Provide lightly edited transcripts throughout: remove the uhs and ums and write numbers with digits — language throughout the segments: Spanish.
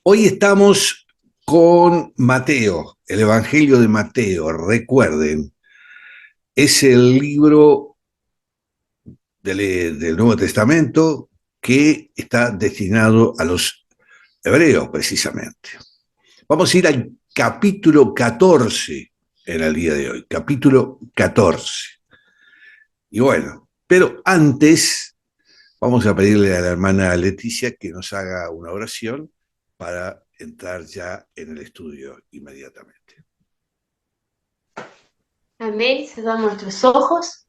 Hoy estamos con Mateo, el Evangelio de Mateo. Recuerden, es el libro del Nuevo Testamento que está destinado a los hebreos, precisamente. Vamos a ir al capítulo 14 en el día de hoy, capítulo 14. Y bueno, pero antes vamos a pedirle a la hermana Leticia que nos haga una oración para entrar ya en el estudio inmediatamente. Amén. Cerramos nuestros ojos.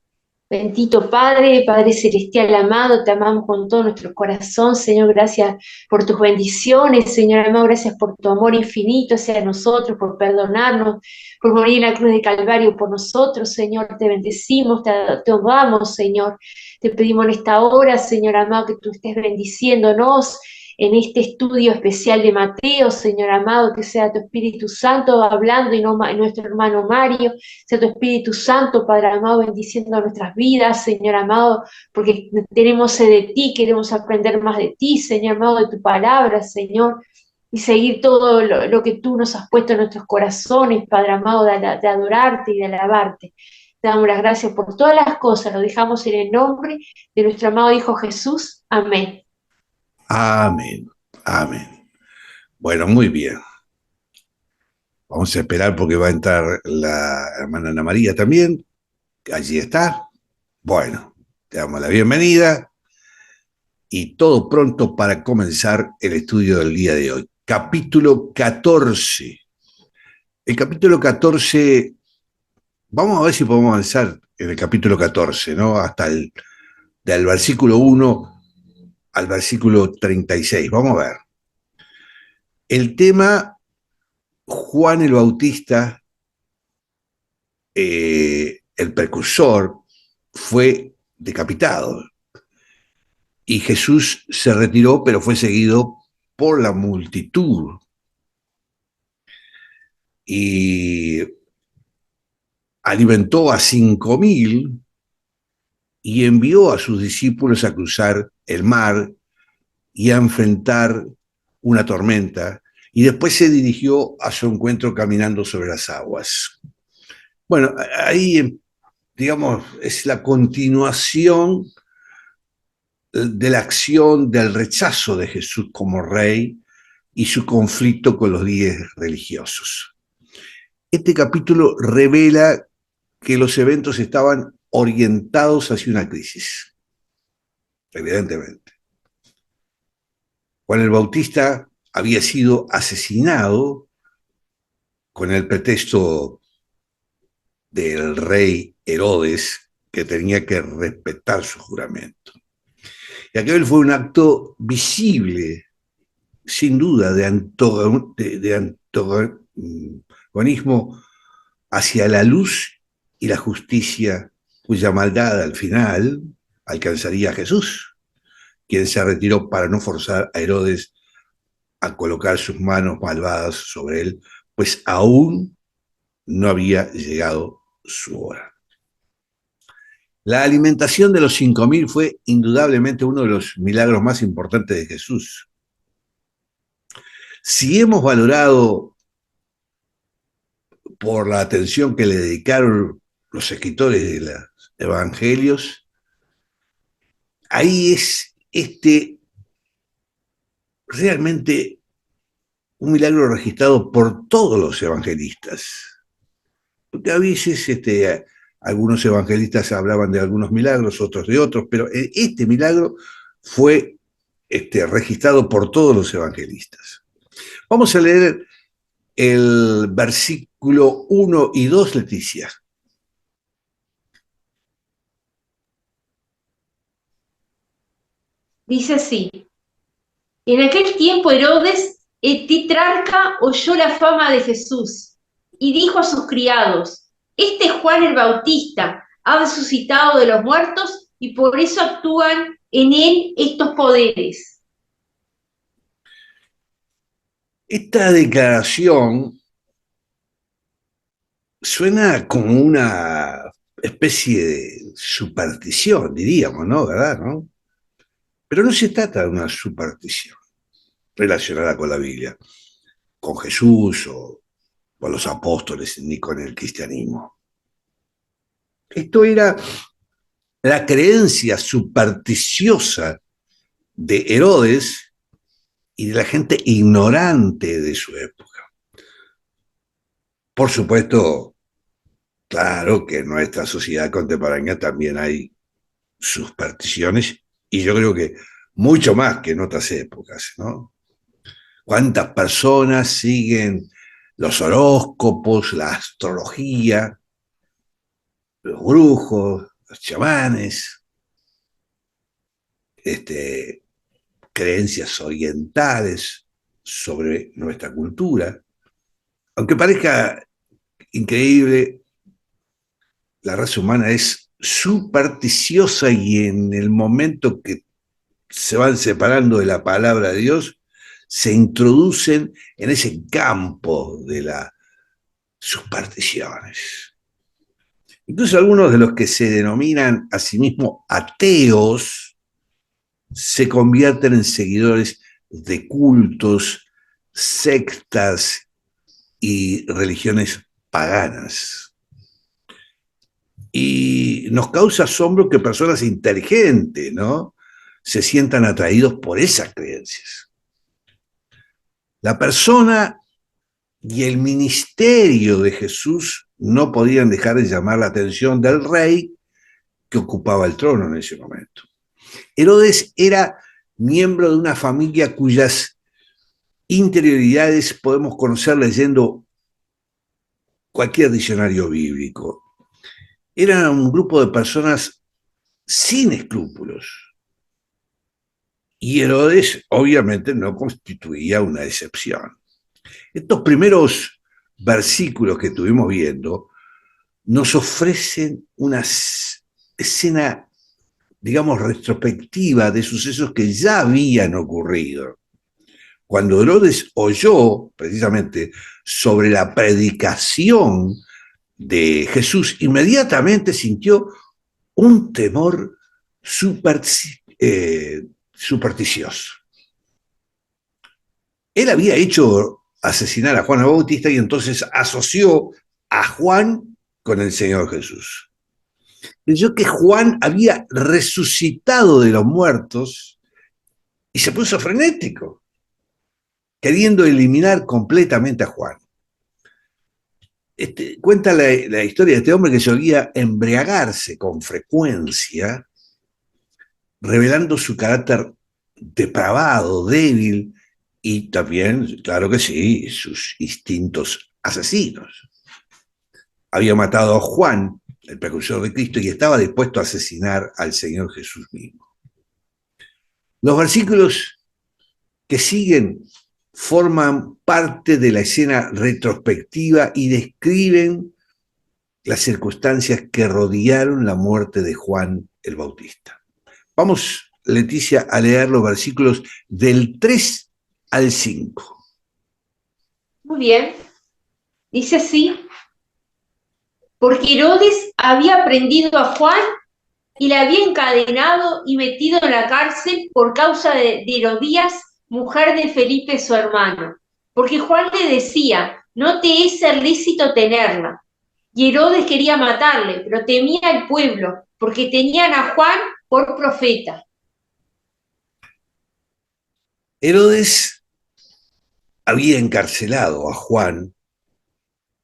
Bendito Padre, Padre Celestial amado, te amamos con todo nuestro corazón, Señor, gracias por tus bendiciones, Señor amado, gracias por tu amor infinito hacia nosotros, por perdonarnos, por morir en la cruz de Calvario por nosotros, Señor, te bendecimos, te honramos, Señor, te pedimos en esta hora, Señor amado, que tú estés bendiciéndonos en este estudio especial de Mateo, Señor amado, que sea tu Espíritu Santo hablando y no nuestro hermano Mario, sea tu Espíritu Santo, Padre amado, bendiciendo nuestras vidas, Señor amado, porque tenemos sed de ti, queremos aprender más de ti, Señor amado, de tu palabra, Señor, y seguir todo lo que tú nos has puesto en nuestros corazones, Padre amado, de adorarte y de alabarte. Te damos las gracias por todas las cosas, lo dejamos en el nombre de nuestro amado Hijo Jesús. Amén. Amén, amén. Bueno, muy bien. Vamos a esperar porque va a entrar la hermana Ana María también. Allí está. Bueno, te damos la bienvenida y todo pronto para comenzar el estudio del día de hoy. Capítulo 14. El capítulo 14, vamos a ver si podemos avanzar en el capítulo 14, ¿no? Hasta del versículo 1 al versículo 36. Vamos a ver. El tema, Juan el Bautista, el precursor, fue decapitado y Jesús se retiró, pero fue seguido por la multitud. Y alimentó a 5.000 y envió a sus discípulos a cruzar el mar y a enfrentar una tormenta, y después se dirigió a su encuentro caminando sobre las aguas. Bueno, ahí, digamos, es la continuación de la acción del rechazo de Jesús como rey y su conflicto con los líderes religiosos. Este capítulo revela que los eventos estaban orientados hacia una crisis, evidentemente. Juan el Bautista había sido asesinado con el pretexto del rey Herodes, que tenía que respetar su juramento. Y aquel fue un acto visible, sin duda, de antagonismo hacia la luz y la justicia, cuya maldad al final alcanzaría a Jesús, quien se retiró para no forzar a Herodes a colocar sus manos malvadas sobre él, pues aún no había llegado su hora. La alimentación de los 5.000 fue indudablemente uno de los milagros más importantes de Jesús. Si hemos valorado por la atención que le dedicaron los escritores de los evangelios, ahí es realmente un milagro registrado por todos los evangelistas. Porque a veces algunos evangelistas hablaban de algunos milagros, otros de otros, pero este milagro fue registrado por todos los evangelistas. Vamos a leer el versículo 1 y 2, Leticia. Dice así: en aquel tiempo Herodes, el tetrarca, oyó la fama de Jesús y dijo a sus criados: este Juan el Bautista ha resucitado de los muertos y por eso actúan en él estos poderes. Esta declaración suena como una especie de superstición, diríamos, ¿no? ¿Verdad? ¿No? Pero no se trata de una superstición. relacionada con la Biblia, con Jesús o con los apóstoles, ni con el cristianismo. Esto era la creencia supersticiosa de Herodes y de la gente ignorante de su época. Por supuesto, claro que en nuestra sociedad contemporánea también hay supersticiones y yo creo que mucho más que en otras épocas, ¿no? ¿Cuántas personas siguen los horóscopos, la astrología, los brujos, los chamanes, creencias orientales sobre nuestra cultura? Aunque parezca increíble, la raza humana es supersticiosa y en el momento que se van separando de la palabra de Dios, se introducen en ese campo de las supersticiones. Incluso algunos de los que se denominan a sí mismos ateos se convierten en seguidores de cultos, sectas y religiones paganas. Y nos causa asombro que personas inteligentes, ¿no?, se sientan atraídos por esas creencias. La persona y el ministerio de Jesús no podían dejar de llamar la atención del rey que ocupaba el trono en ese momento. Herodes era miembro de una familia cuyas interioridades podemos conocer leyendo cualquier diccionario bíblico. Era un grupo de personas sin escrúpulos. Y Herodes obviamente no constituía una excepción. Estos primeros versículos que estuvimos viendo nos ofrecen una escena, digamos, retrospectiva de sucesos que ya habían ocurrido. Cuando Herodes oyó precisamente sobre la predicación de Jesús, inmediatamente sintió un temor supersticioso. Él había hecho asesinar a Juan el Bautista y entonces asoció a Juan con el Señor Jesús. Creyó que Juan había resucitado de los muertos y se puso frenético, queriendo eliminar completamente a Juan. Cuenta la historia de este hombre que solía embriagarse con frecuencia, revelando su carácter depravado, débil y también, claro que sí, sus instintos asesinos. Había matado a Juan, el precursor de Cristo, y estaba dispuesto a asesinar al Señor Jesús mismo. Los versículos que siguen forman parte de la escena retrospectiva y describen las circunstancias que rodearon la muerte de Juan el Bautista. Vamos, Leticia, a leer los versículos del 3 al 5. Muy bien. Dice así: porque Herodes había prendido a Juan y la había encadenado y metido en la cárcel por causa de Herodías, mujer de Felipe su hermano, porque Juan le decía: no te es lícito tenerla. Y Herodes quería matarle, pero temía al pueblo, porque tenían a Juan por profeta. Herodes había encarcelado a Juan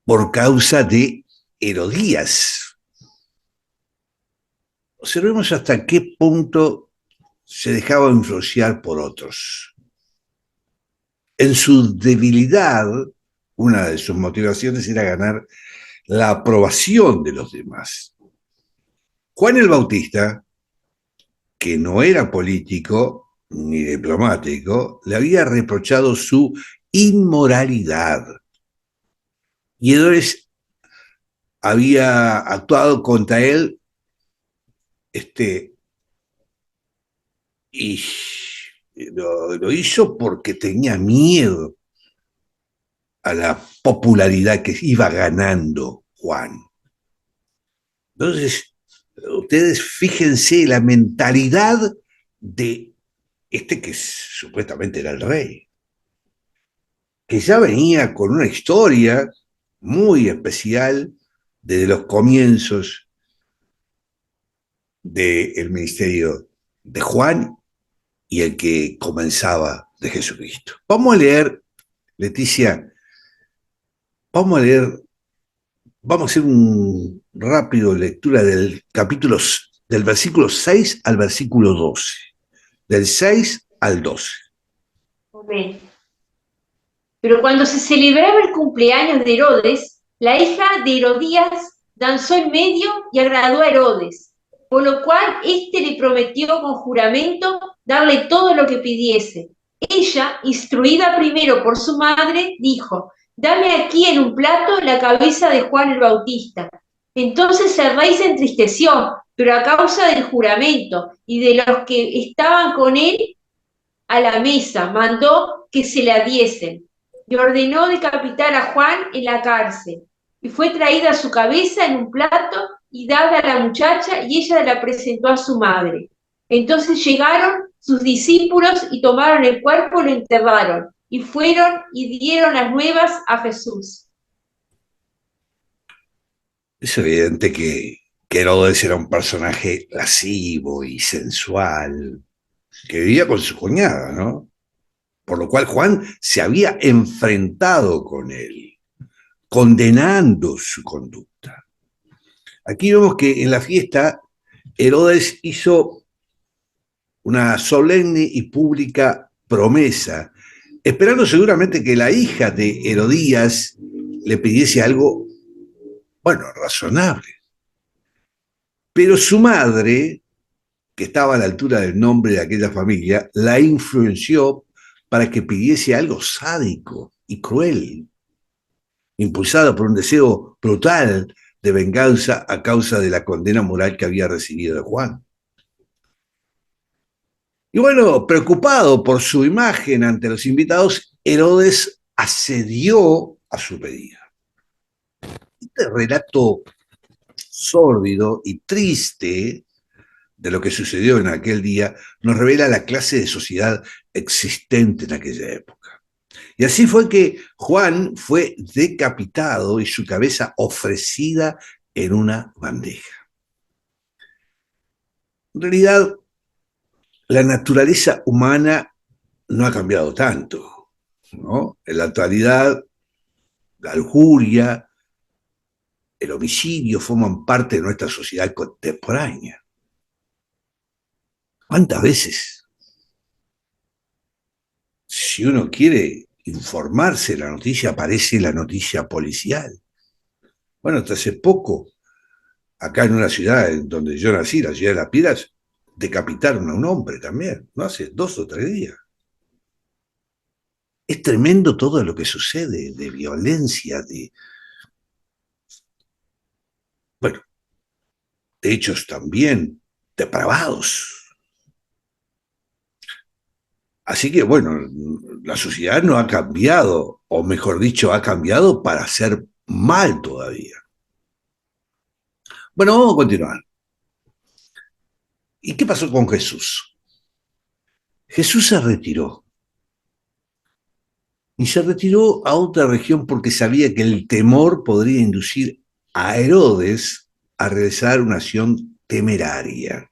por causa de Herodías. Observemos hasta qué punto se dejaba influenciar por otros. En su debilidad, una de sus motivaciones era ganar la aprobación de los demás. Juan el Bautista, que no era político ni diplomático, le había reprochado su inmoralidad. Y Herodes había actuado contra él y lo hizo porque tenía miedo a la popularidad que iba ganando Juan. Entonces, ustedes fíjense la mentalidad de que supuestamente era el rey. que ya venía con una historia muy especial desde los comienzos del ministerio de Juan y el que comenzaba de Jesucristo. Vamos a leer, Leticia, vamos a leer, vamos a hacer un rápido lectura del capítulo, del versículo 6 al versículo 12, del 6 al 12. Amén. Pero cuando se celebraba el cumpleaños de Herodes, la hija de Herodías danzó en medio y agradó a Herodes, por lo cual éste le prometió con juramento darle todo lo que pidiese. Ella, instruida primero por su madre, dijo: dame aquí en un plato la cabeza de Juan el Bautista. Entonces el rey se entristeció, pero a causa del juramento y de los que estaban con él a la mesa, mandó que se la diesen y ordenó decapitar a Juan en la cárcel. Y fue traída su cabeza en un plato y dada a la muchacha, y ella la presentó a su madre. Entonces llegaron sus discípulos y tomaron el cuerpo y lo enterraron, y fueron y dieron las nuevas a Jesús. Es evidente que Herodes era un personaje lascivo y sensual, que vivía con su cuñada, ¿no? Por lo cual Juan se había enfrentado con él, condenando su conducta. Aquí vemos que en la fiesta Herodes hizo una solemne y pública promesa, esperando seguramente que la hija de Herodías le pidiese algo, bueno, razonable. Pero su madre, que estaba a la altura del nombre de aquella familia, la influenció para que pidiese algo sádico y cruel, impulsada por un deseo brutal de venganza a causa de la condena moral que había recibido de Juan. Y bueno, preocupado por su imagen ante los invitados, Herodes accedió a su pedido. Este relato sórdido y triste de lo que sucedió en aquel día nos revela la clase de sociedad existente en aquella época. Y así fue que Juan fue decapitado y su cabeza ofrecida en una bandeja. En realidad, la naturaleza humana no ha cambiado tanto, ¿no? En la actualidad, la lujuria, el homicidio forman parte de nuestra sociedad contemporánea. ¿Cuántas veces, si uno quiere informarse de la noticia, aparece la noticia policial? Bueno, hasta hace poco, acá en una ciudad en donde yo nací, la ciudad de Las Piedras, decapitaron a un hombre también, no hace 2 o 3 días. Es tremendo todo lo que sucede de violencia, bueno, de hechos también depravados. Así que, bueno, la sociedad no ha cambiado, o mejor dicho, ha cambiado para hacer mal todavía. Bueno, vamos a continuar. ¿Y qué pasó con Jesús? Jesús se retiró. Y se retiró a otra región porque sabía que el temor podría inducir a Herodes a realizar una acción temeraria.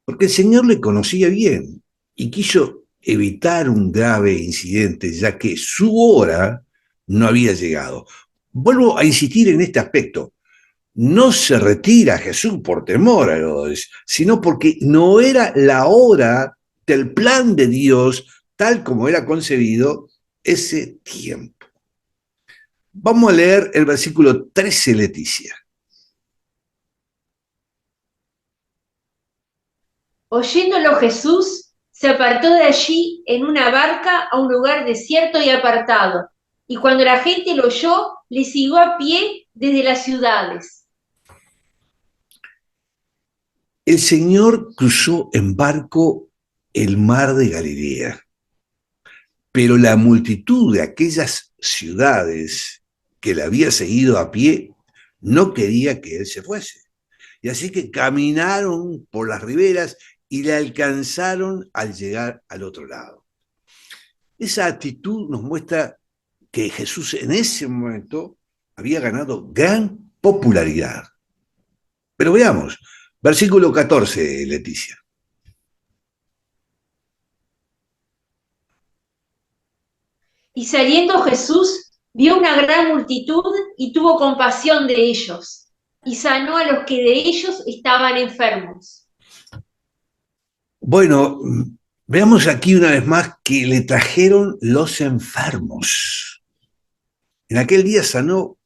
Porque el Señor le conocía bien y quiso evitar un grave incidente, ya que su hora no había llegado. Vuelvo a insistir en este aspecto. No se retira Jesús por temor a Herodes, sino porque no era la hora del plan de Dios tal como era concebido ese tiempo. Vamos a leer el versículo 13, Leticia. Oyéndolo Jesús, se apartó de allí en una barca a un lugar desierto y apartado, y cuando la gente lo oyó, le siguió a pie desde las ciudades. El Señor cruzó en barco el mar de Galilea, pero la multitud de aquellas ciudades que le había seguido a pie no quería que él se fuese. Y así que caminaron por las riberas y le alcanzaron al llegar al otro lado. Esa actitud nos muestra que Jesús en ese momento había ganado gran popularidad. Pero veamos, versículo 14, Leticia. Y saliendo Jesús, vio una gran multitud y tuvo compasión de ellos, y sanó a los que de ellos estaban enfermos. Bueno, veamos aquí una vez más que le trajeron los enfermos. En aquel día sanó,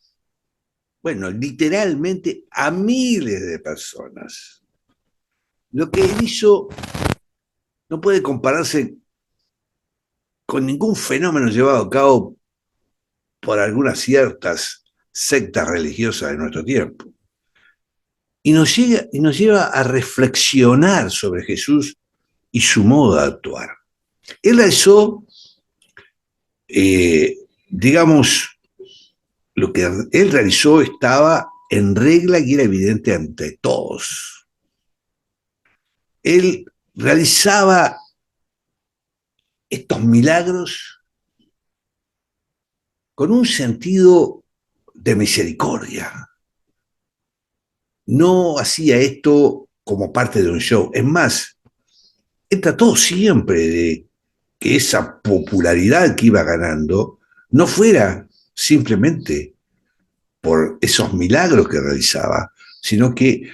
bueno, literalmente a miles de personas. Lo que él hizo no puede compararse con ningún fenómeno llevado a cabo por algunas ciertas sectas religiosas de nuestro tiempo. Y nos lleva a reflexionar sobre Jesús y su modo de actuar. Él realizó, digamos, lo que él realizó estaba en regla y era evidente ante todos. Él realizaba estos milagros con un sentido de misericordia. No hacía esto como parte de un show. Es más, él trató siempre de que esa popularidad que iba ganando no fuera simplemente por esos milagros que realizaba, sino que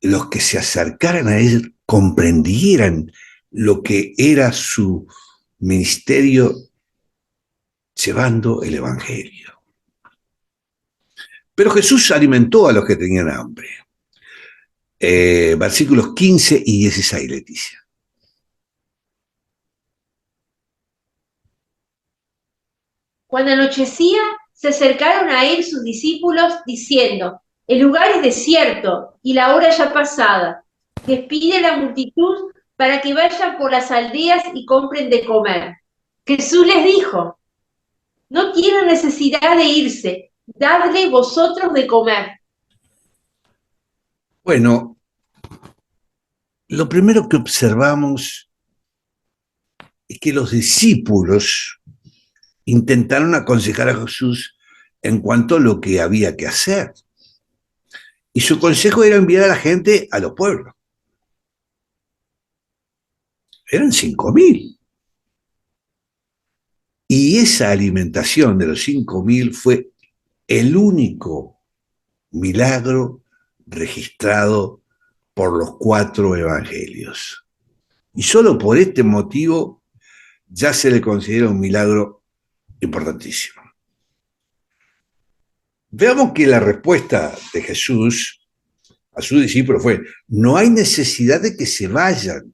los que se acercaran a él comprendieran lo que era su ministerio llevando el Evangelio. Pero Jesús alimentó a los que tenían hambre. Versículos 15 y 16, Leticia. Cuando anochecía, se acercaron a él sus discípulos, diciendo, el lugar es desierto y la hora ya pasada. Despide a la multitud para que vayan por las aldeas y compren de comer. Jesús les dijo, no tienen necesidad de irse, dadle vosotros de comer. Bueno, lo primero que observamos es que los discípulos intentaron aconsejar a Jesús en cuanto a lo que había que hacer. Y su consejo era enviar a la gente a los pueblos. Eran 5.000. Y esa alimentación de los 5.000 fue el único milagro registrado por los 4 evangelios. Y solo por este motivo ya se le considera un milagro importantísimo. Veamos que la respuesta de Jesús a sus discípulos fue, no hay necesidad de que se vayan.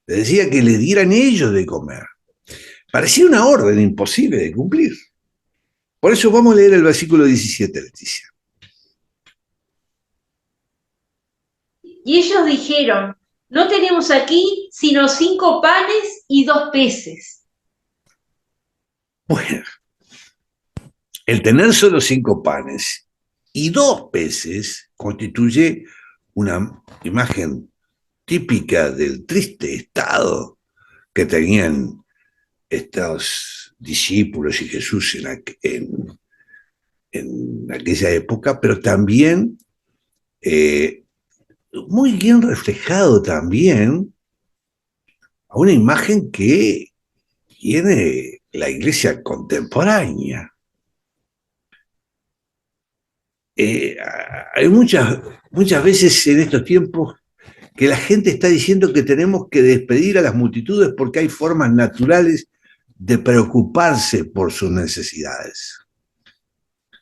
Les decía que le dieran ellos de comer. Parecía una orden imposible de cumplir. Por eso vamos a leer el versículo 17, Leticia. Y ellos dijeron, no tenemos aquí sino 5 panes y 2 peces. Bueno, el tener solo 5 panes y 2 peces constituye una imagen típica del triste estado que tenían estos discípulos y Jesús en aquella época, pero también muy bien reflejado también a una imagen que tiene la iglesia contemporánea. Hay muchas veces en estos tiempos que la gente está diciendo que tenemos que despedir a las multitudes porque hay formas naturales de preocuparse por sus necesidades,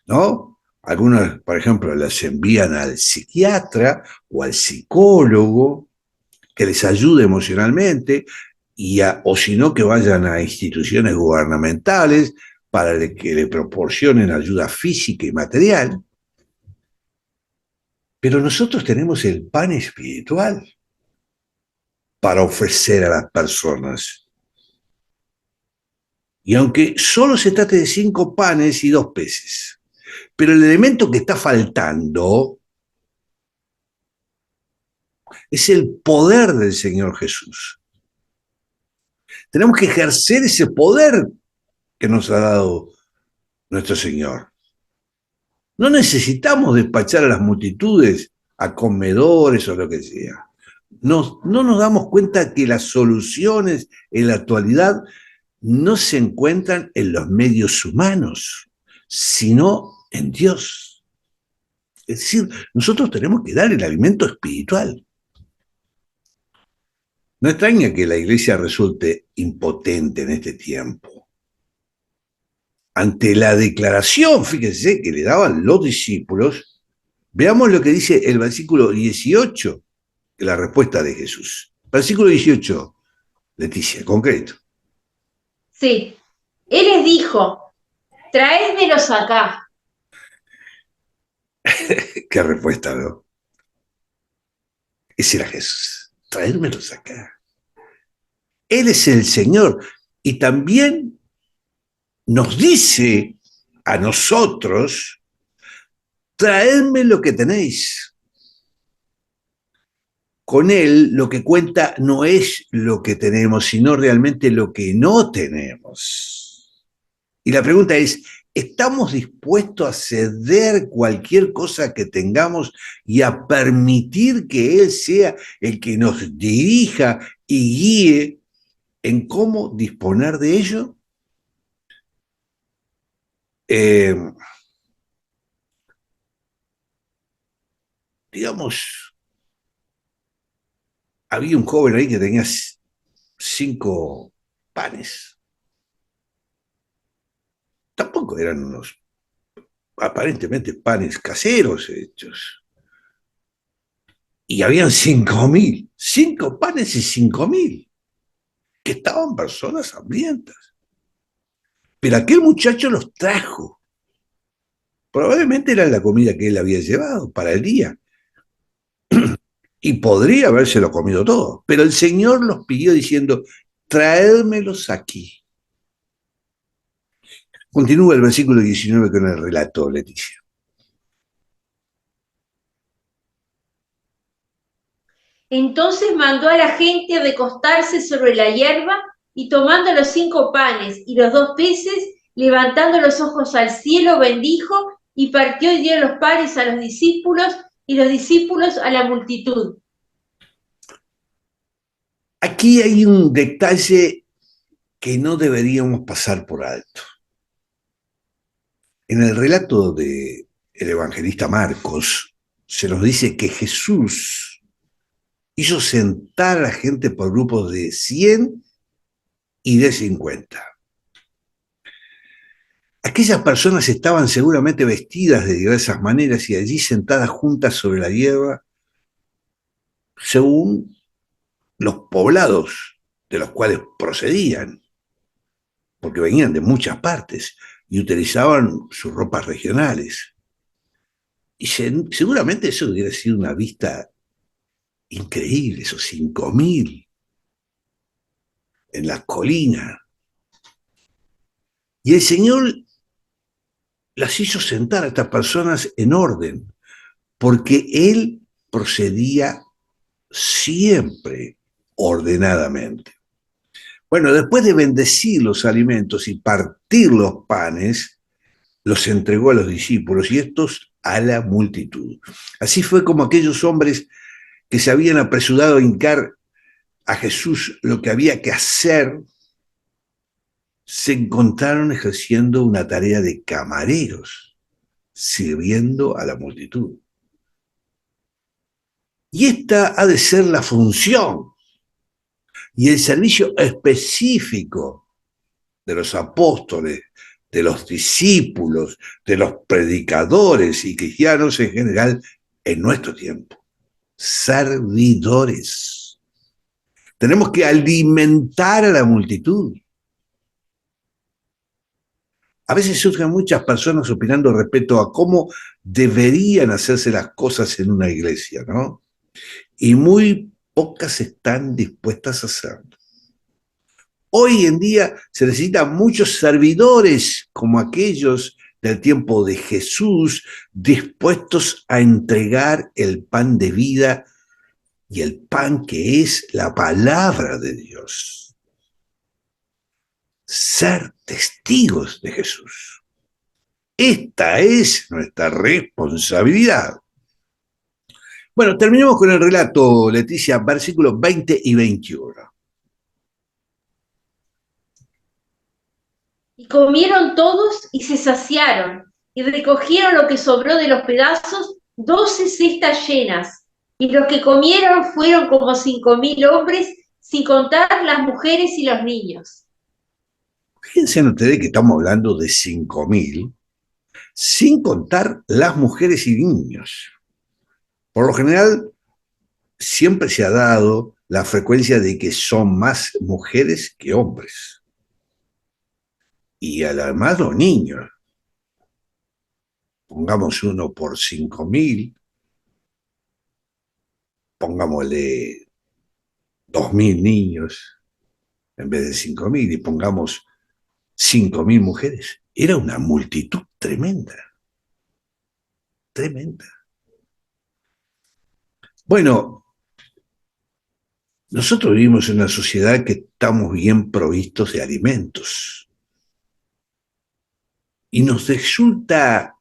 ¿no? Algunos, por ejemplo, las envían al psiquiatra o al psicólogo que les ayude emocionalmente, o si no, que vayan a instituciones gubernamentales para que le proporcionen ayuda física y material. Pero nosotros tenemos el pan espiritual para ofrecer a las personas. Y aunque solo se trate de 5 panes y 2 peces, pero el elemento que está faltando es el poder del Señor Jesús. Tenemos que ejercer ese poder que nos ha dado nuestro Señor. No necesitamos despachar a las multitudes a comedores o lo que sea. No nos damos cuenta que las soluciones en la actualidad no se encuentran en los medios humanos, sino en Dios. Es decir, nosotros tenemos que dar el alimento espiritual. No extraña que la iglesia resulte impotente en este tiempo. Ante la declaración, fíjense, que le daban los discípulos, veamos lo que dice el versículo 18, de la respuesta de Jesús. Versículo 18, Leticia, concreto. Sí, Él les dijo, traédmelos acá. Qué respuesta, ¿no? Ese era Jesús. Traérmelos acá. Él es el Señor. Y también nos dice a nosotros, traedme lo que tenéis. Con Él lo que cuenta no es lo que tenemos, sino realmente lo que no tenemos. Y la pregunta es, ¿estamos dispuestos a ceder cualquier cosa que tengamos y a permitir que Él sea el que nos dirija y guíe en cómo disponer de ello? Digamos, había un joven ahí que tenía 5 panes. Tampoco eran unos aparentemente panes caseros hechos. Y habían 5.000, 5 panes y 5.000, que estaban personas hambrientas. Pero aquel muchacho los trajo. Probablemente era la comida que él había llevado para el día. Y podría habérselo comido todo. Pero el Señor los pidió diciendo, traédmelos aquí. Continúa el versículo 19 con el relato, Leticia. Entonces mandó a la gente a recostarse sobre la hierba y tomando los 5 panes y los 2 peces, levantando los ojos al cielo, bendijo y partió y dio los panes a los discípulos y los discípulos a la multitud. Aquí hay un detalle que no deberíamos pasar por alto. En el relato del evangelista Marcos se nos dice que Jesús hizo sentar a la gente por grupos de 100 y de 50. Aquellas personas estaban seguramente vestidas de diversas maneras y allí sentadas juntas sobre la hierba, según los poblados de los cuales procedían, porque venían de muchas partes y utilizaban sus ropas regionales. Y seguramente eso hubiera sido una vista increíble, esos 5.000 en la colina. Y el Señor las hizo sentar a estas personas en orden, porque Él procedía siempre ordenadamente. Bueno, después de bendecir los alimentos y partir los panes, los entregó a los discípulos y estos a la multitud. Así fue como aquellos hombres que se habían apresurado a hincar a Jesús lo que había que hacer, se encontraron ejerciendo una tarea de camareros, sirviendo a la multitud. Y esta ha de ser la función y el servicio específico de los apóstoles, de los discípulos, de los predicadores y cristianos en general en nuestro tiempo. Servidores. Tenemos que alimentar a la multitud. A veces surgen muchas personas opinando respecto a cómo deberían hacerse las cosas en una iglesia, ¿no? Y muy pocas están dispuestas a hacerlo. Hoy en día se necesitan muchos servidores como aquellos del tiempo de Jesús, dispuestos a entregar el pan de vida y el pan que es la palabra de Dios. ser testigos de Jesús. Esta es nuestra responsabilidad. Bueno, terminemos con el relato, Leticia, versículos 20 y 21. Y comieron todos y se saciaron, y recogieron lo que sobró de los pedazos, 12 cestas llenas. Y los que comieron fueron como 5.000 hombres, sin contar las mujeres y los niños. Fíjense ustedes que estamos hablando de 5.000, sin contar las mujeres y niños. Por lo general, siempre se ha dado la frecuencia de que son más mujeres que hombres. Y además los niños. Pongamos uno por 5.000, pongámosle 2.000 niños en vez de 5.000 y pongamos 5.000 mujeres. Era una multitud tremenda, tremenda. Bueno, nosotros vivimos en una sociedad que estamos bien provistos de alimentos y nos resulta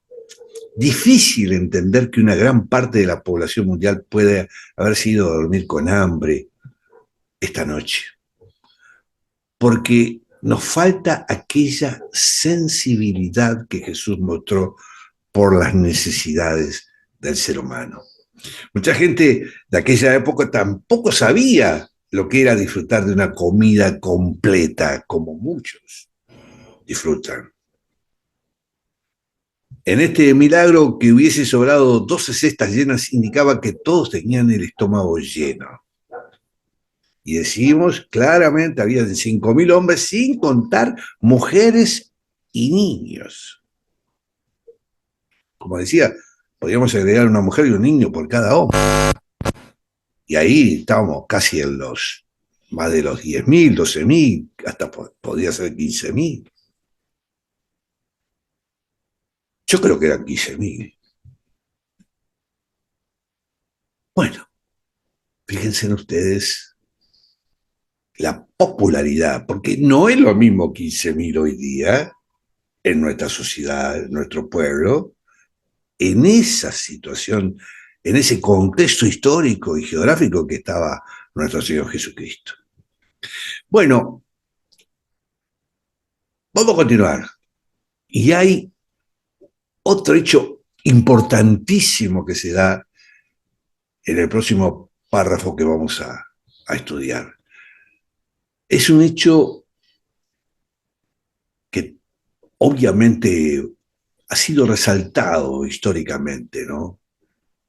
difícil entender que una gran parte de la población mundial puede haber sido a dormir con hambre esta noche, porque nos falta aquella sensibilidad que Jesús mostró por las necesidades del ser humano. Mucha gente de aquella época tampoco sabía lo que era disfrutar de una comida completa, como muchos disfrutan. En este milagro, que hubiese sobrado 12 cestas llenas indicaba que todos tenían el estómago lleno. Y decimos claramente, había 5.000 hombres, sin contar mujeres y niños. Como decía, podríamos agregar una mujer y un niño por cada hombre. Y ahí estábamos casi en los, más de los 10.000, 12.000, hasta podía ser 15.000. Yo creo que eran 15.000. Bueno, fíjense ustedes la popularidad, porque no es lo mismo 15.000 hoy día en nuestra sociedad, en nuestro pueblo, en esa situación, en ese contexto histórico y geográfico que estaba nuestro Señor Jesucristo. Bueno, vamos a continuar. Y hay otro hecho importantísimo que se da en el próximo párrafo que vamos a estudiar. Es un hecho que obviamente ha sido resaltado históricamente, ¿no?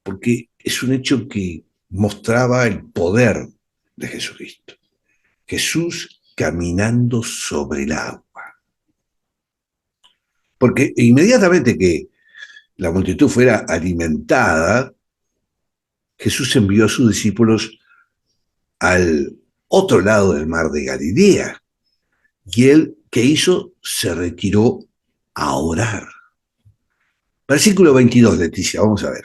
Porque es un hecho que mostraba el poder de Jesucristo. Jesús caminando sobre el agua. Porque inmediatamente que la multitud fuera alimentada, Jesús envió a sus discípulos al otro lado del mar de Galilea. Y él, ¿qué hizo? Se retiró a orar. Versículo 22, Leticia, vamos a ver.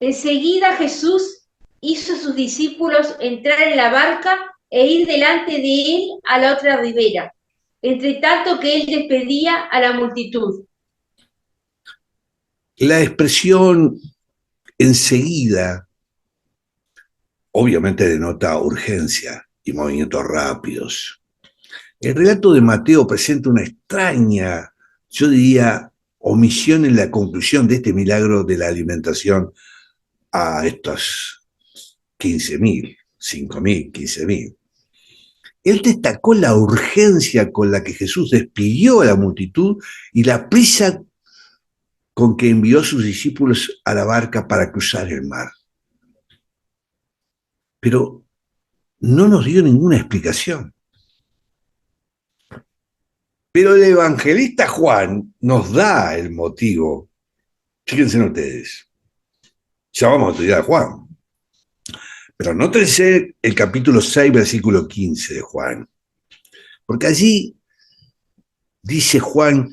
Enseguida Jesús hizo a sus discípulos entrar en la barca e ir delante de él a la otra ribera, entre tanto que él despedía a la multitud. La expresión enseguida obviamente denota urgencia y movimientos rápidos. El relato de Mateo presenta una extraña, yo diría, omisión en la conclusión de este milagro de la alimentación a estos 15.000, 5.000, 15.000. Él destacó la urgencia con la que Jesús despidió a la multitud y la prisa con que envió a sus discípulos a la barca para cruzar el mar. Pero no nos dio ninguna explicación. Pero el evangelista Juan nos da el motivo. Fíjense ustedes. Ya vamos a estudiar a Juan. Pero nótense el capítulo 6, versículo 15 de Juan. Porque allí dice Juan,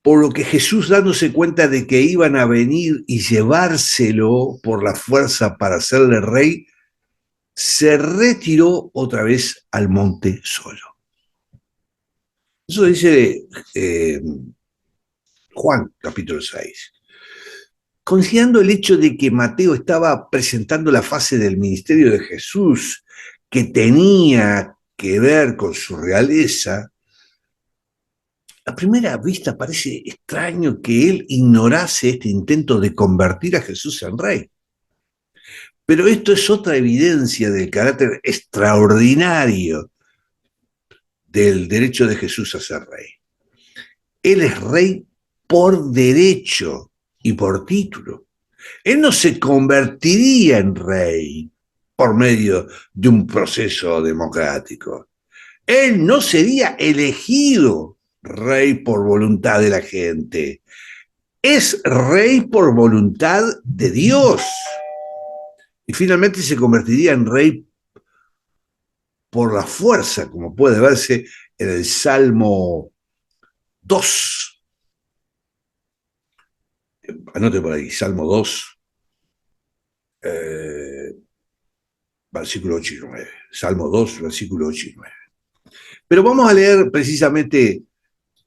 por lo que Jesús, dándose cuenta de que iban a venir y llevárselo por la fuerza para hacerle rey, se retiró otra vez al monte solo. Eso dice Juan, capítulo 6. Considerando el hecho de que Mateo estaba presentando la fase del ministerio de Jesús que tenía que ver con su realeza, a primera vista parece extraño que él ignorase este intento de convertir a Jesús en rey. Pero esto es otra evidencia del carácter extraordinario del derecho de Jesús a ser rey. Él es rey por derecho y por título. Él no se convertiría en rey por medio de un proceso democrático. Él no sería elegido rey por voluntad de la gente. Es rey por voluntad de Dios. Y finalmente se convertiría en rey por la fuerza, como puede verse en el Salmo 2. Anote por ahí, Salmo 2, versículo 8 y 9. Salmo 2, versículo 8 y 9. Pero vamos a leer precisamente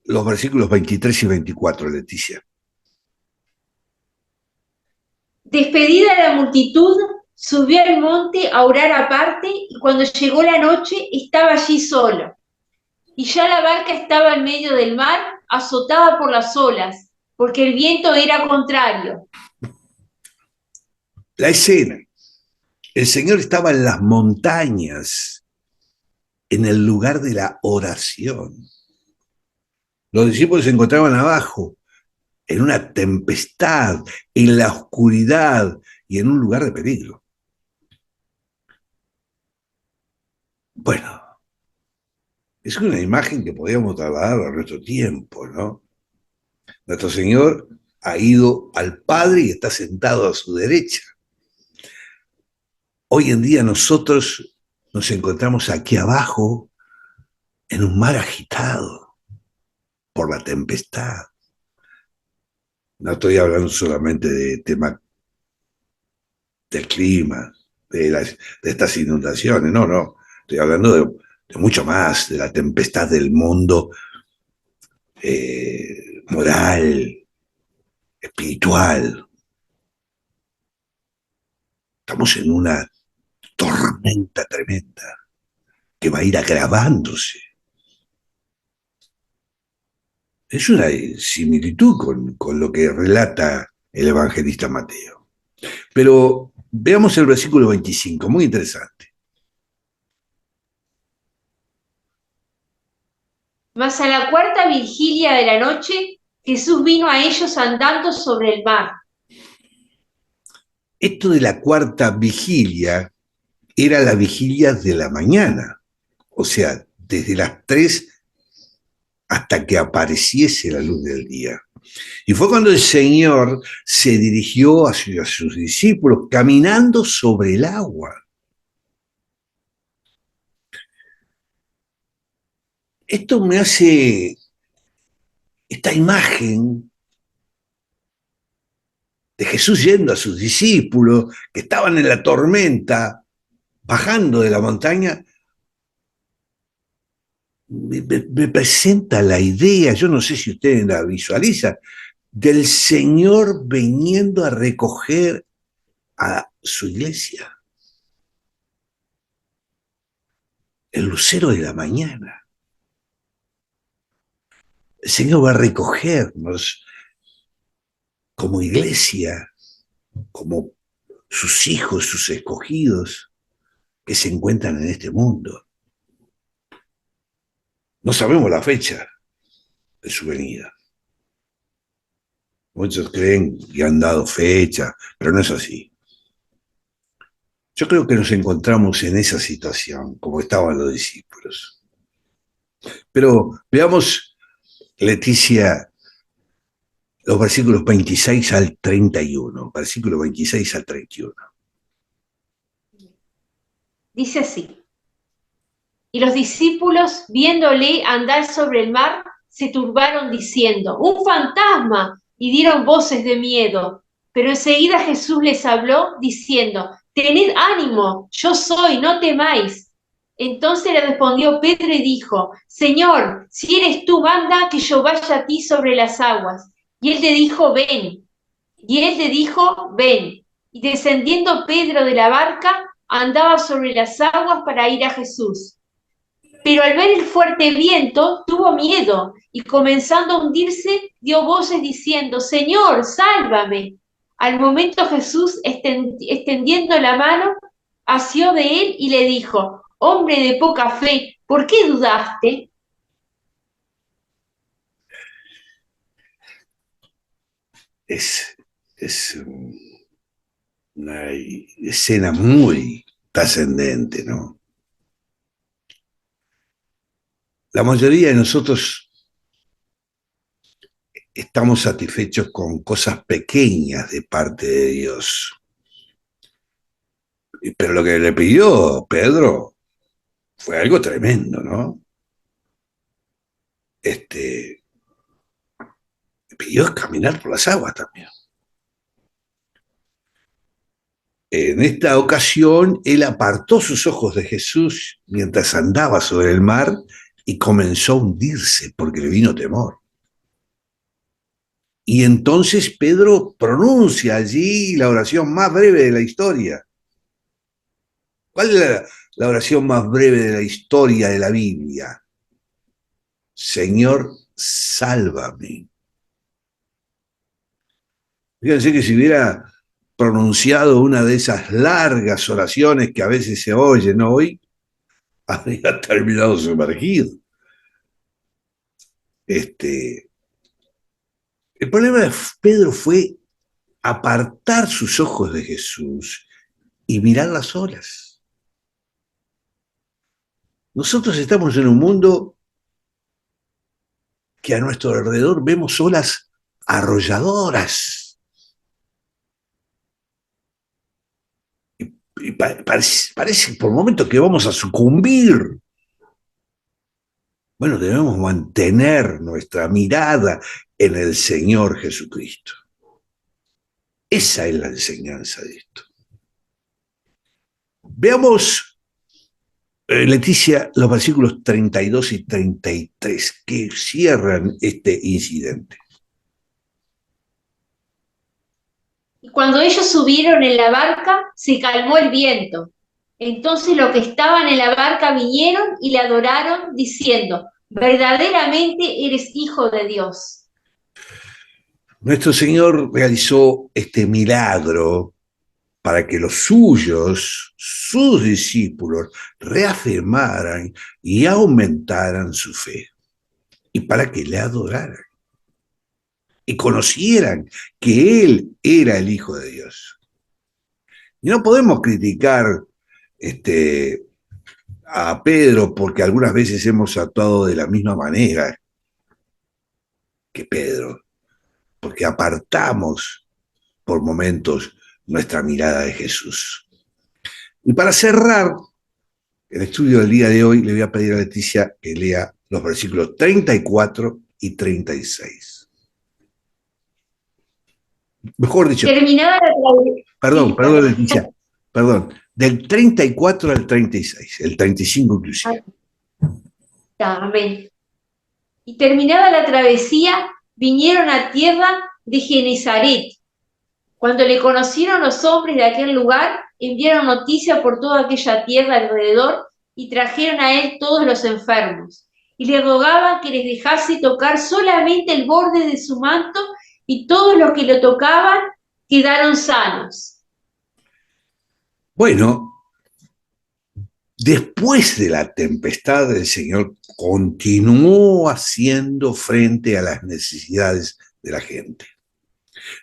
los versículos 23 y 24, Leticia. Despedida la multitud, subió al monte a orar aparte y cuando llegó la noche estaba allí solo. Y ya la barca estaba en medio del mar, azotada por las olas, porque el viento era contrario. La escena. El Señor estaba en las montañas, en el lugar de la oración. Los discípulos se encontraban abajo, en una tempestad, en la oscuridad y en un lugar de peligro. Bueno, es una imagen que podríamos trasladar a nuestro tiempo, ¿no? Nuestro Señor ha ido al Padre y está sentado a su derecha. Hoy en día nosotros nos encontramos aquí abajo en un mar agitado por la tempestad. No estoy hablando solamente de tema del clima, de estas inundaciones, no. Estoy hablando de mucho más, de la tempestad del mundo moral, espiritual. Estamos en una tormenta tremenda que va a ir agravándose. Es una similitud con lo que relata el evangelista Mateo. Pero veamos el versículo 25, muy interesante. Mas a la cuarta vigilia de la noche, Jesús vino a ellos andando sobre el mar. Esto de la cuarta vigilia era la vigilia de la mañana, o sea, desde las 3 hasta que apareciese la luz del día. Y fue cuando el Señor se dirigió hacia sus discípulos caminando sobre el agua. Esto me hace, esta imagen de Jesús yendo a sus discípulos que estaban en la tormenta, bajando de la montaña, me presenta la idea, yo no sé si ustedes la visualizan, del Señor viniendo a recoger a su iglesia. El lucero de la mañana. El Señor va a recogernos como iglesia, como sus hijos, sus escogidos que se encuentran en este mundo. No sabemos la fecha de su venida. Muchos creen que han dado fecha, pero no es así. Yo creo que nos encontramos en esa situación, como estaban los discípulos. Pero veamos, Leticia, los versículos 26 al 31. Versículos 26 al 31. Dice así. Y los discípulos, viéndole andar sobre el mar, se turbaron diciendo, ¡un fantasma! Y dieron voces de miedo. Pero enseguida Jesús les habló diciendo, tened ánimo, yo soy, no temáis. Entonces le respondió Pedro y dijo, Señor, si eres tú, manda que yo vaya a ti sobre las aguas. Y él le dijo, ven. Y él le dijo, ven. Y descendiendo Pedro de la barca, andaba sobre las aguas para ir a Jesús. Pero al ver el fuerte viento, tuvo miedo y comenzando a hundirse, dio voces diciendo, Señor, sálvame. Al momento Jesús, extendiendo la mano, asió de él y le dijo, hombre de poca fe, ¿por qué dudaste? Es una escena muy trascendente, ¿no? La mayoría de nosotros estamos satisfechos con cosas pequeñas de parte de Dios. Pero lo que le pidió Pedro fue algo tremendo, ¿no? Le pidió caminar por las aguas también. En esta ocasión, él apartó sus ojos de Jesús mientras andaba sobre el mar y comenzó a hundirse porque le vino temor. Y entonces Pedro pronuncia allí la oración más breve de la historia. ¿Cuál es la oración más breve de la historia de la Biblia? Señor, sálvame. Fíjense que si hubiera pronunciado una de esas largas oraciones que a veces se oyen hoy, habría terminado sumergido. El problema de Pedro fue apartar sus ojos de Jesús y mirar las olas. Nosotros estamos en un mundo que a nuestro alrededor vemos olas arrolladoras. Y parece por momentos que vamos a sucumbir. Bueno, debemos mantener nuestra mirada en el Señor Jesucristo. Esa es la enseñanza de esto. Veamos, Leticia, los versículos 32 y 33 que cierran este incidente. Y cuando ellos subieron en la barca, se calmó el viento. Entonces los que estaban en la barca vinieron y le adoraron, diciendo, verdaderamente eres hijo de Dios. Nuestro Señor realizó este milagro para que los suyos, sus discípulos, reafirmaran y aumentaran su fe, y para que le adoraran y conocieran que Él era el Hijo de Dios. Y no podemos criticar a Pedro porque algunas veces hemos actuado de la misma manera que Pedro, porque apartamos por momentos nuestra mirada de Jesús. Y para cerrar el estudio del día de hoy, le voy a pedir a Leticia que lea los versículos 34 y 36. Mejor dicho, Terminada la perdón, sí, perdón. Leticia, perdón, del 34 al 36, el 35 inclusive. Amén. Y terminada la travesía, vinieron a tierra de Genezaret. Cuando le conocieron los hombres de aquel lugar, enviaron noticia por toda aquella tierra alrededor y trajeron a él todos los enfermos. Y le rogaban que les dejase tocar solamente el borde de su manto, y todos los que lo tocaban quedaron sanos. Bueno, después de la tempestad, el Señor continuó haciendo frente a las necesidades de la gente.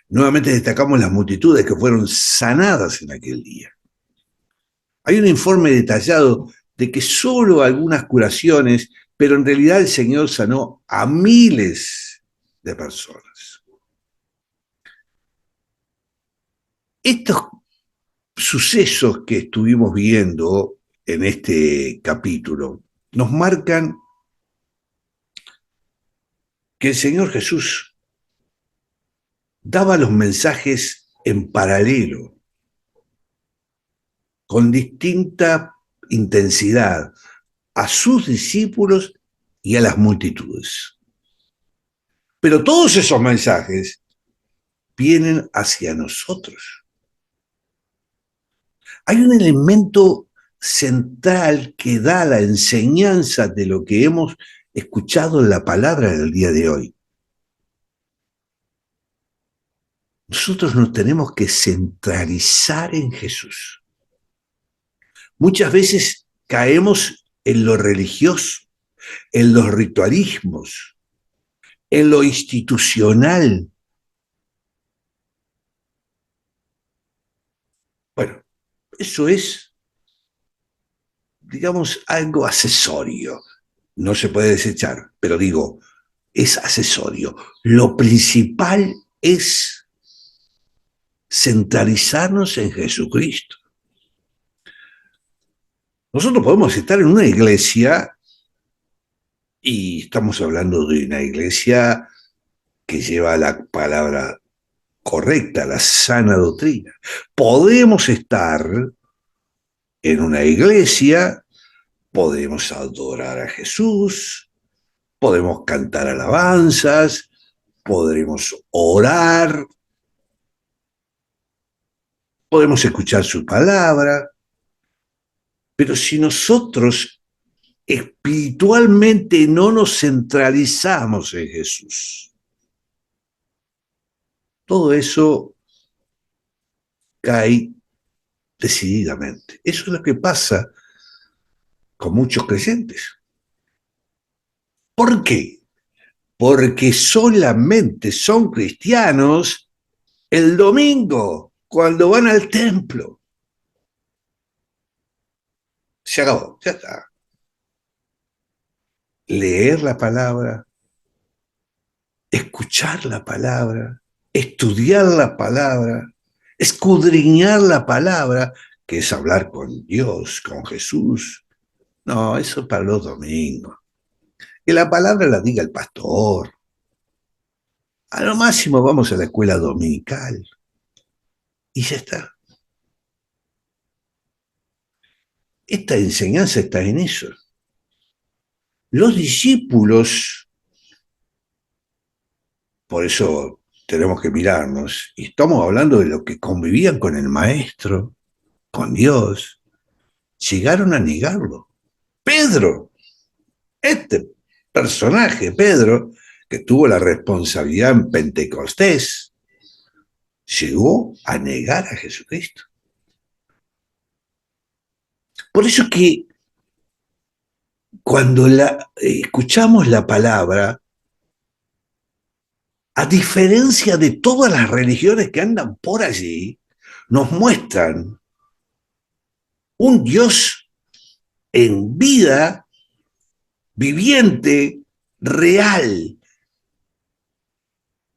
Nuevamente destacamos las multitudes que fueron sanadas en aquel día. Hay un informe detallado de que solo algunas curaciones, pero en realidad el Señor sanó a miles de personas. Estos sucesos que estuvimos viendo en este capítulo nos marcan que el Señor Jesús daba los mensajes en paralelo. con distinta intensidad a sus discípulos y a las multitudes. Pero todos esos mensajes vienen hacia nosotros. Hay un elemento central que da la enseñanza de lo que hemos escuchado en la palabra del día de hoy. Nosotros nos tenemos que centralizar en Jesús. Muchas veces caemos en lo religioso, en los ritualismos, en lo institucional. Bueno, eso es, digamos, algo accesorio. No se puede desechar, pero digo, es accesorio. Lo principal es centralizarnos en Jesucristo. Nosotros podemos estar en una iglesia y estamos hablando de una iglesia que lleva la palabra correcta, la sana doctrina. Podemos estar en una iglesia, podemos adorar a Jesús, podemos cantar alabanzas, podremos orar, podemos escuchar su palabra, pero si nosotros espiritualmente no nos centralizamos en Jesús, todo eso cae decididamente. Eso es lo que pasa con muchos creyentes. ¿Por qué? Porque solamente son cristianos el domingo, cuando van al templo. Se acabó, ya está. Leer la palabra, escuchar la palabra, estudiar la palabra, escudriñar la palabra, que es hablar con Dios, con Jesús. No, eso es para los domingos. Que la palabra la diga el pastor. A lo máximo vamos a la escuela dominical. Y ya está. Esta enseñanza está en eso. Los discípulos, por eso tenemos que mirarnos, y estamos hablando de los que convivían con el Maestro, con Dios, llegaron a negarlo. Pedro, este personaje, Pedro, que tuvo la responsabilidad en Pentecostés, llegó a negar a Jesucristo. Por eso que cuando escuchamos la palabra, a diferencia de todas las religiones que andan por allí, nos muestran un Dios en vida, viviente, real.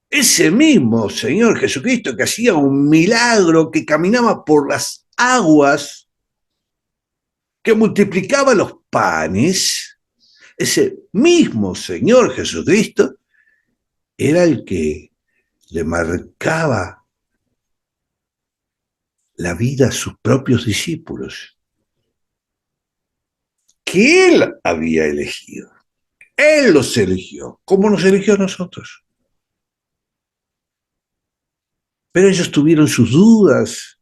Ese mismo Señor Jesucristo que hacía un milagro, que caminaba por las aguas, que multiplicaba los panes, ese mismo Señor Jesucristo era el que le marcaba la vida a sus propios discípulos, que Él había elegido. Él los eligió, como nos eligió a nosotros. Pero ellos tuvieron sus dudas,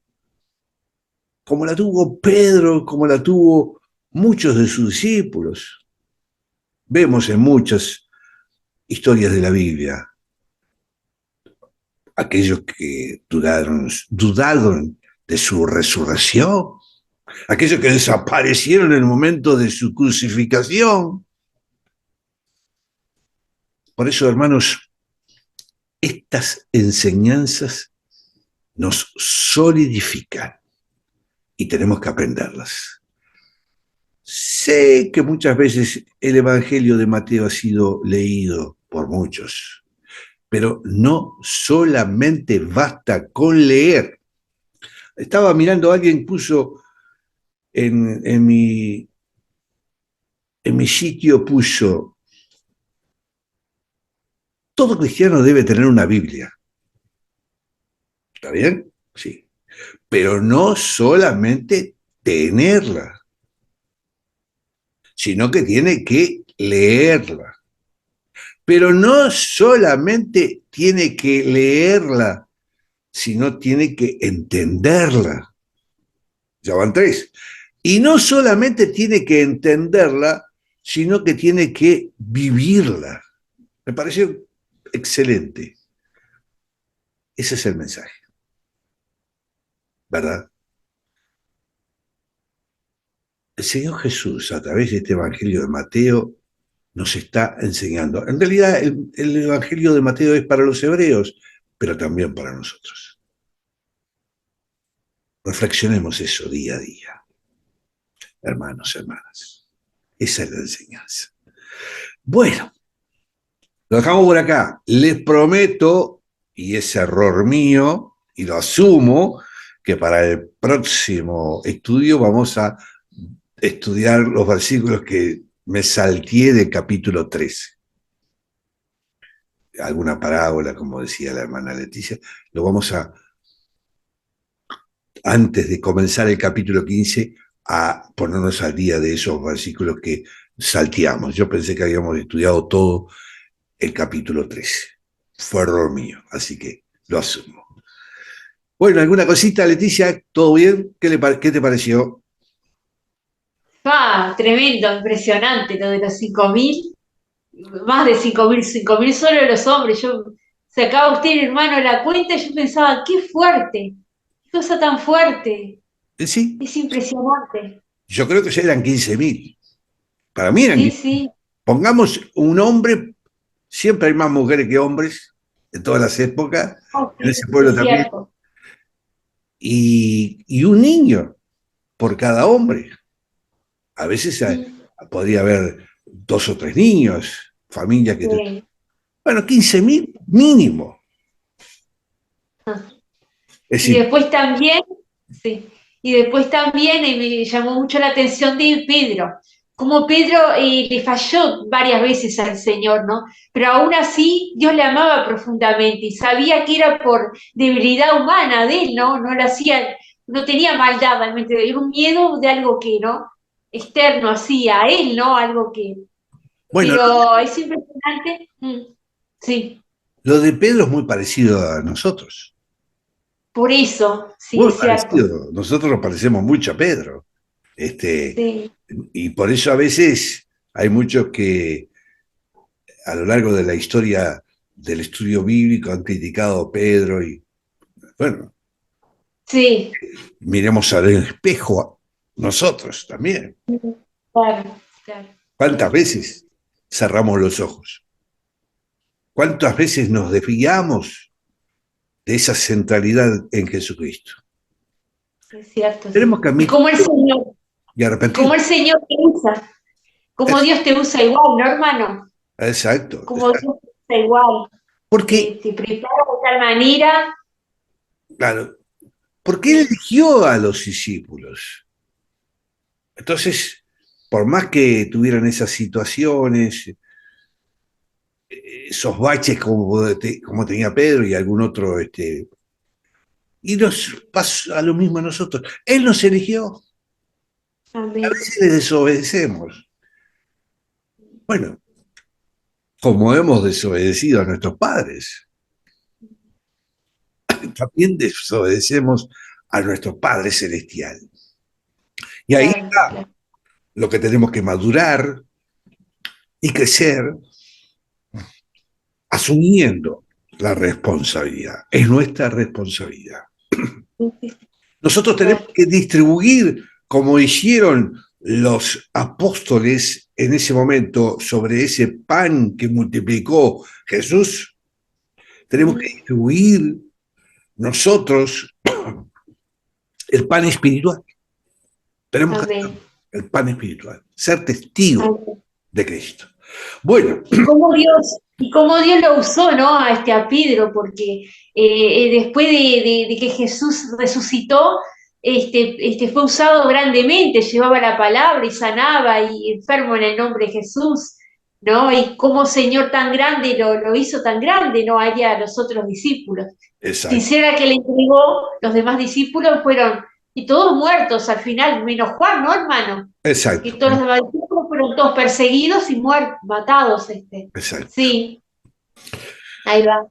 como la tuvo Pedro, como la tuvo muchos de sus discípulos. Vemos en muchas historias de la Biblia aquellos que dudaron de su resurrección, aquellos que desaparecieron en el momento de su crucificación. Por eso, hermanos, estas enseñanzas nos solidifican y tenemos que aprenderlas. Sé que muchas veces el Evangelio de Mateo ha sido leído por muchos, pero no solamente basta con leer. Estaba mirando, alguien puso en mi sitio, puso, todo cristiano debe tener una Biblia. ¿Está bien? Sí. Pero no solamente tenerla, sino que tiene que leerla. Pero no solamente tiene que leerla, sino tiene que entenderla. Ya van tres. Y no solamente tiene que entenderla, sino que tiene que vivirla. Me pareció excelente. Ese es el mensaje, ¿verdad? El Señor Jesús, a través de este Evangelio de Mateo, nos está enseñando. En realidad, el Evangelio de Mateo es para los hebreos, pero también para nosotros. Reflexionemos eso día a día, hermanos, hermanas. Esa es la enseñanza. Bueno, lo dejamos por acá. Les prometo, y es error mío, y lo asumo, que para el próximo estudio vamos a estudiar los versículos que me salteé del capítulo 13. Alguna parábola, como decía la hermana Leticia, lo vamos a, antes de comenzar el capítulo 15, a ponernos al día de esos versículos que salteamos. Yo pensé que habíamos estudiado todo el capítulo 13. Fue error mío, así que lo asumo. Bueno, ¿alguna cosita, Leticia? ¿Todo bien? ¿Qué te pareció? Tremendo, impresionante lo de los 5.000, más de 5.000 solo los hombres. Yo sacaba usted, hermano, la cuenta y yo pensaba, qué fuerte, qué cosa tan fuerte, Sí, es impresionante. yo creo que ya eran 15.000. Para mí eran Sí, 15.000. sí, Pongamos un hombre, siempre hay más mujeres que hombres, en todas las épocas, oh, en sí, ese pueblo es también, cierto. y un niño por cada hombre. A veces Mm, podría haber 2 o 3 niños, familias que... sí. Bueno, 15.000 mínimo. Es Y decir, después también, sí, y después también me llamó mucho la atención de Pedro, como Pedro le falló varias veces al Señor, ¿no? Pero aún así Dios le amaba profundamente y sabía que era por debilidad humana de él, ¿no? No lo hacía, no tenía maldad realmente, era un miedo de algo que, ¿no? Externo, así, a él, ¿no? Algo que, bueno, pero es impresionante, sí, lo de Pedro es muy parecido a nosotros. por eso, sí, Muy es cierto, parecido. Nosotros nos parecemos mucho a Pedro. Este, sí, y por eso a veces hay muchos que a lo largo de la historia del estudio bíblico han criticado a Pedro y, bueno, sí. miremos al espejo nosotros también. Claro, claro. ¿Cuántas veces cerramos los ojos? ¿Cuántas veces nos desviamos de esa centralidad en Jesucristo? Es cierto, Tenemos sí. que admitir y Y cómo arrepentir. el Señor te usa, cómo Es- Dios te usa igual, ¿no, hermano? Exacto, Cómo exacto. Dios te usa igual, Porque, te prepara de tal manera, claro, porque Él sí, eligió a los discípulos. Entonces, por más que tuvieran esas situaciones, esos baches como tenía Pedro y algún otro, y nos pasa lo mismo a nosotros. Él nos eligió, a amén, veces le desobedecemos. Bueno, como hemos desobedecido a nuestros padres, también desobedecemos a nuestro Padre Celestial. Y ahí claro, está claro, lo que tenemos que madurar y crecer asumiendo la responsabilidad. Es nuestra responsabilidad. sí, sí, sí, Nosotros tenemos claro, que distribuir, como hicieron los apóstoles en ese momento, sobre ese pan que multiplicó Jesús. Tenemos que mm, distribuir nosotros el pan espiritual. Tenemos que hacer amén, el pan espiritual, ser testigos amén. de Cristo. Bueno, Y cómo Dios lo usó, ¿no? A Pedro, porque después de que Jesús resucitó, fue usado grandemente, llevaba la palabra y sanaba y enfermo en el nombre de Jesús, ¿no? Y cómo Señor tan grande lo hizo tan grande, ¿no? A los otros discípulos. Sin exacto, ser a que le entregó, los demás discípulos fueron y todos muertos al final, menos Juan, ¿no, hermano? Que Exacto, todos los demás discípulos fueron todos perseguidos y muertos, matados, exacto. Sí, ahí va.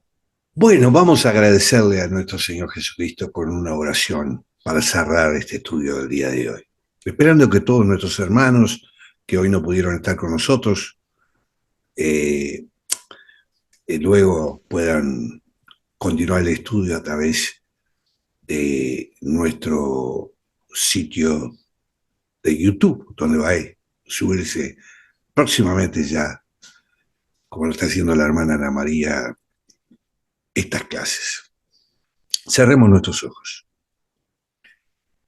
Bueno, vamos a agradecerle a nuestro Señor Jesucristo con una oración para cerrar este estudio del día de hoy. Esperando que todos nuestros hermanos que hoy no pudieron estar con nosotros, eh, luego puedan continuar el estudio a través de nuestro sitio de YouTube, donde va a subirse próximamente ya, como lo está haciendo la hermana Ana María, estas clases. Cerremos nuestros ojos.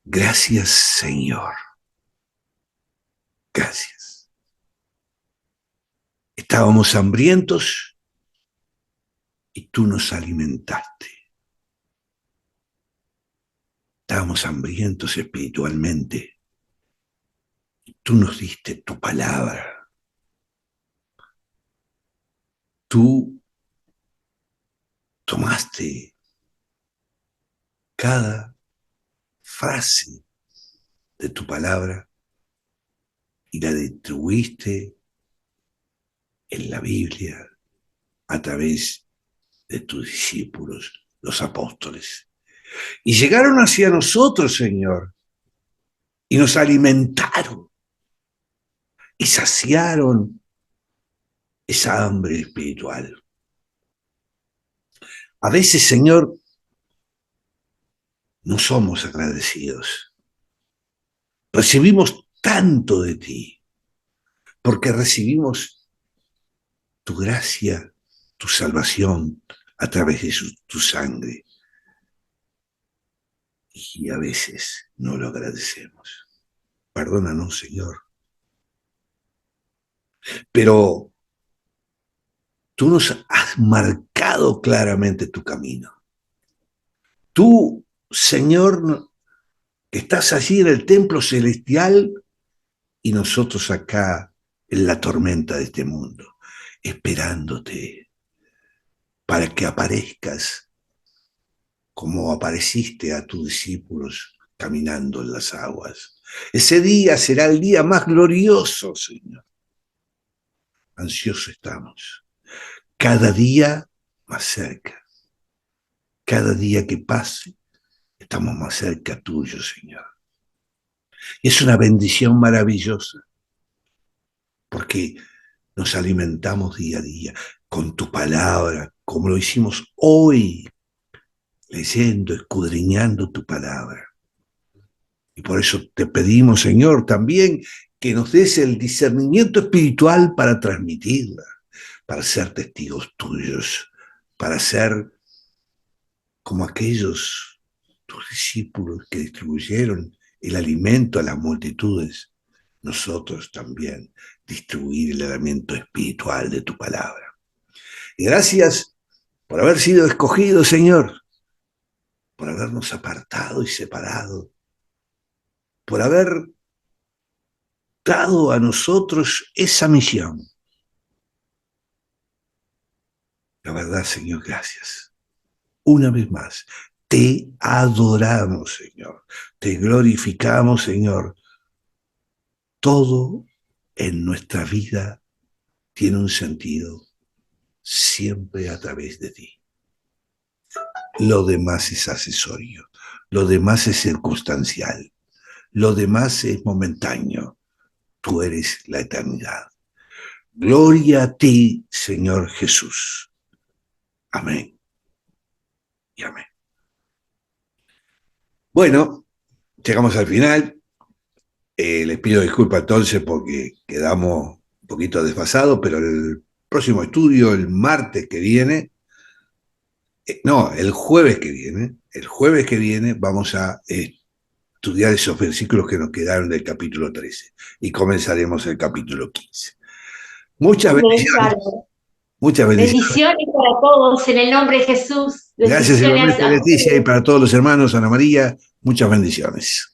Gracias, Señor. Gracias. Estábamos hambrientos y tú nos alimentaste. Estábamos hambrientos espiritualmente y tú nos diste tu palabra. Tú tomaste cada frase de tu palabra y la distribuiste en la Biblia a través de tus discípulos, los apóstoles. Y llegaron hacia nosotros, Señor, y nos alimentaron y saciaron esa hambre espiritual. A veces, Señor, no somos agradecidos. Recibimos tanto de ti, porque recibimos tu gracia, tu salvación a través de tu sangre. Y a veces no lo agradecemos. Perdónanos, Señor. Pero tú nos has marcado claramente tu camino. Tú, Señor, estás allí en el templo celestial y nosotros acá en la tormenta de este mundo, esperándote para que aparezcas como apareciste a tus discípulos caminando en las aguas. Ese día será el día más glorioso, Señor. Ansiosos estamos. Cada día más cerca. Cada día que pase, estamos más cerca tuyo, Señor. Es una bendición maravillosa, porque nos alimentamos día a día con tu palabra, como lo hicimos hoy, leyendo, escudriñando tu palabra. Y por eso te pedimos, Señor, también que nos des el discernimiento espiritual para transmitirla, para ser testigos tuyos, para ser como aquellos tus discípulos que distribuyeron el alimento a las multitudes, nosotros también distribuir el alimento espiritual de tu palabra. Y gracias por haber sido escogidos, Señor, por habernos apartado y separado, por haber dado a nosotros esa misión. La verdad, Señor, gracias. Una vez más, te adoramos, Señor. Te glorificamos, Señor. Todo en nuestra vida tiene un sentido siempre a través de ti. Lo demás es accesorio, lo demás es circunstancial, lo demás es momentáneo. Tú eres la eternidad. Gloria a ti, Señor Jesús. Amén y amén. Bueno, llegamos al final. Les pido disculpas entonces porque quedamos un poquito desfasados, pero el próximo estudio, el martes que viene, no, el jueves que viene vamos a estudiar esos versículos que nos quedaron del capítulo 13 y comenzaremos el capítulo 15. Muchas bendiciones. Muchas bendiciones. Bendiciones para todos en el nombre de Jesús. Gracias igualmente, Leticia, y para todos los hermanos, Ana María, muchas bendiciones.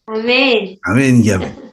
Amén. Amén y amén.